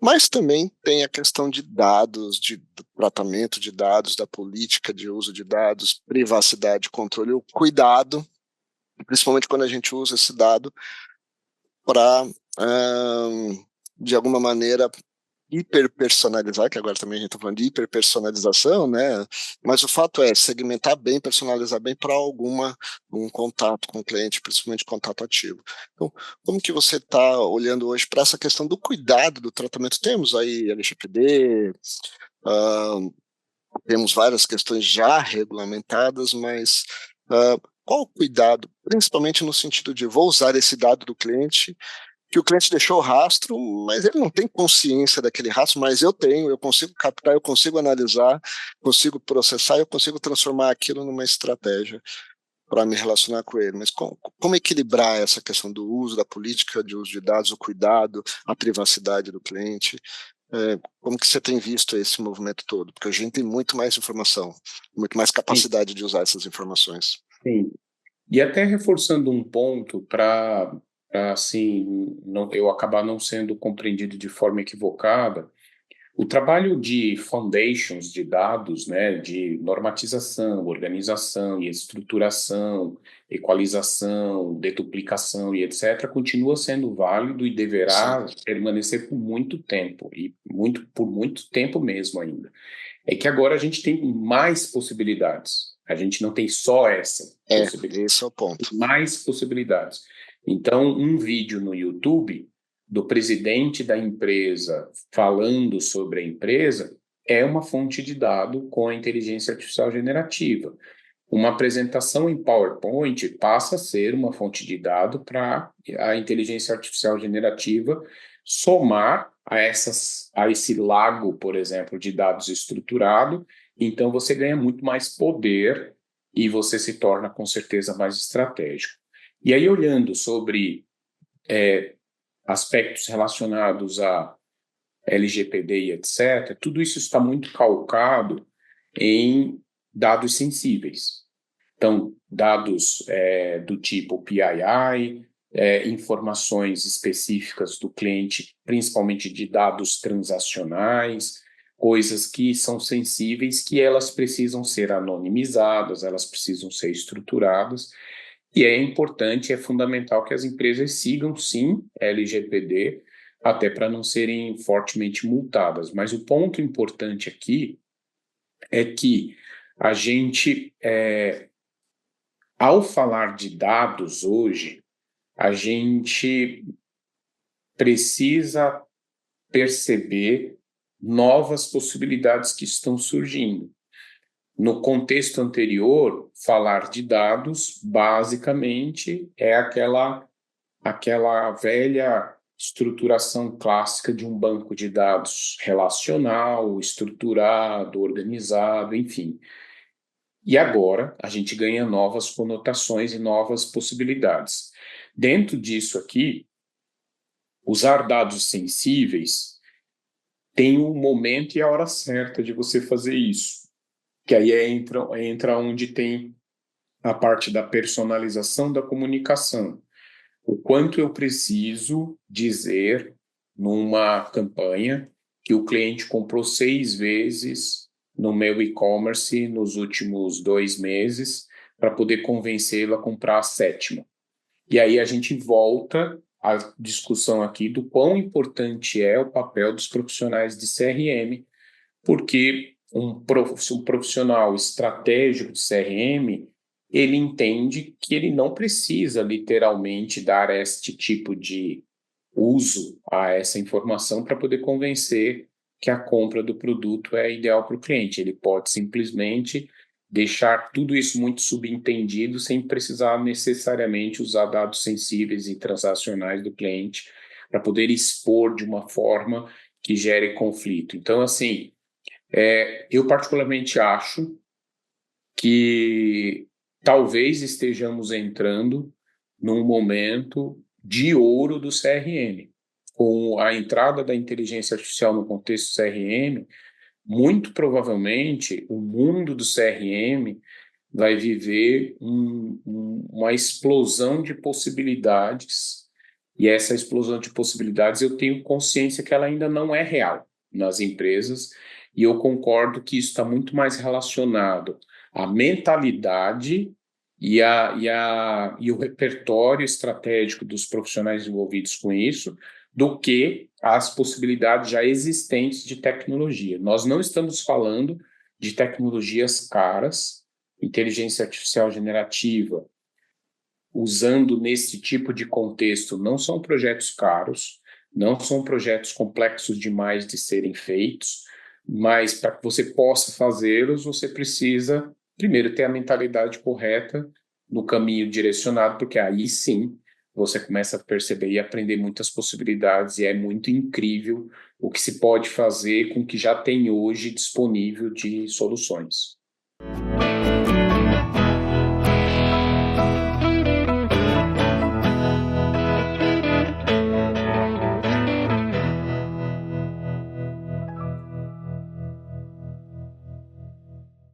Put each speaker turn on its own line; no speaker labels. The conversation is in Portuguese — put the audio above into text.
Mas também tem a questão de dados, do tratamento de dados, da política de uso de dados, privacidade, controle, o cuidado, principalmente quando a gente usa esse dado para, de alguma maneira, hiperpersonalizar, que agora também a gente está falando de hiperpersonalização, né? Mas o fato é segmentar bem, personalizar bem para um contato com o cliente, principalmente contato ativo. Então, como que você está olhando hoje para essa questão do cuidado do tratamento? Temos aí LGPD, uh, temos várias questões já regulamentadas, mas qual o cuidado, principalmente no sentido de vou usar esse dado do cliente que o cliente deixou o rastro, mas ele não tem consciência daquele rastro, mas eu tenho, eu consigo captar, eu consigo analisar, consigo processar, eu consigo transformar aquilo numa estratégia para me relacionar com ele. Mas como equilibrar essa questão do uso, da política de uso de dados, o cuidado, a privacidade do cliente? Como que você tem visto esse movimento todo? Porque a gente tem muito mais informação, muito mais
Sim,
capacidade de usar essas informações.
sim. E até reforçando um ponto para, assim, eu acabar não sendo compreendido de forma equivocada, o trabalho de foundations de dados, né, de normatização, organização e estruturação, equalização, deduplicação e etc., continua sendo válido e
Sim,
deverá permanecer por muito tempo, e por muito tempo mesmo ainda. É que agora a gente tem mais possibilidades. A gente não tem só essa possibilidade,
esse é o ponto.
mais possibilidades. Então, um vídeo no YouTube do presidente da empresa falando sobre a empresa é uma fonte de dado com a inteligência artificial generativa. Uma apresentação em PowerPoint passa a ser uma fonte de dado para a inteligência artificial generativa somar a esse lago, por exemplo, de dados estruturado. Então, você ganha muito mais poder e você se torna, com certeza, mais estratégico. E aí, olhando sobre aspectos relacionados a LGPD e etc., tudo isso está muito calcado em dados sensíveis. Então, dados do tipo PII, informações específicas do cliente, principalmente de dados transacionais, coisas que são sensíveis, que elas precisam ser anonimizadas, elas precisam ser estruturadas, e é importante, é fundamental que as empresas sigam, sim, LGPD, até para não serem fortemente multadas. Mas o ponto importante aqui é que a gente, ao falar de dados hoje, a gente precisa perceber novas possibilidades que estão surgindo. No contexto anterior, falar de dados, basicamente, é aquela velha estruturação clássica de um banco de dados relacional, estruturado, organizado, enfim. E agora a gente ganha novas conotações e novas possibilidades. Dentro disso aqui, usar dados sensíveis tem o momento e a hora certa de você fazer isso. Que aí entra onde tem a parte da personalização da comunicação. O quanto eu preciso dizer numa campanha que o cliente comprou 6 vezes no meu e-commerce nos últimos 2 meses para poder convencê-lo a comprar a sétima. E aí a gente volta à discussão aqui do quão importante é o papel dos profissionais de CRM, porque um profissional estratégico de CRM, ele entende que ele não precisa literalmente dar este tipo de uso a essa informação para poder convencer que a compra do produto é ideal para o cliente. Ele pode simplesmente deixar tudo isso muito subentendido sem precisar necessariamente usar dados sensíveis e transacionais do cliente para poder expor de uma forma que gere conflito. Então, assim, eu particularmente acho que talvez estejamos entrando num momento de ouro do CRM. Com a entrada da inteligência artificial no contexto CRM, muito provavelmente o mundo do CRM vai viver uma explosão de possibilidades E essa explosão de possibilidades, eu tenho consciência que ela ainda não é real nas empresas, e eu concordo que isso está muito mais relacionado à mentalidade e o repertório estratégico dos profissionais envolvidos com isso, do que as possibilidades já existentes de tecnologia. Nós não estamos falando de tecnologias caras, inteligência artificial generativa, usando nesse tipo de contexto, não são projetos caros, não são projetos complexos demais de serem feitos, mas para que você possa fazê-los, você precisa, primeiro, ter a mentalidade correta no caminho direcionado, porque aí sim você começa a perceber e aprender muitas possibilidades, e é muito incrível o que se pode fazer com o que já tem hoje disponível de soluções.